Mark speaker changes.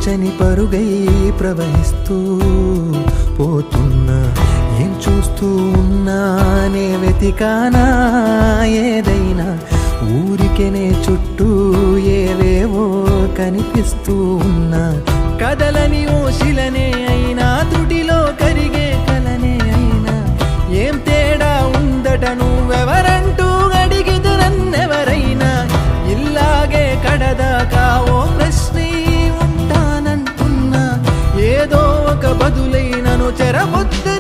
Speaker 1: తోచని పరుగై ప్రవహిస్తూ పోతున్నా, ఏం చూస్తూ ఉన్నానే వెతికానా ఏదైనా, ఊరికెనే చుట్టూ ఏవేవో కనిపిస్తూ ఉన్నా, కదలని ఓశిలనే అయినా త్రుటిలో కరిగే కలనే అయినా, ఏం తేడా ఉందట నువ్వెవరంటూ అడిగిదు నన్నెవరైనా, ఇల్లాగే కడదాకా ఓ ప్రశ్నే ఉంటానంటున్నా, ఏదో ఒక బదులైనను చెరబొద్దు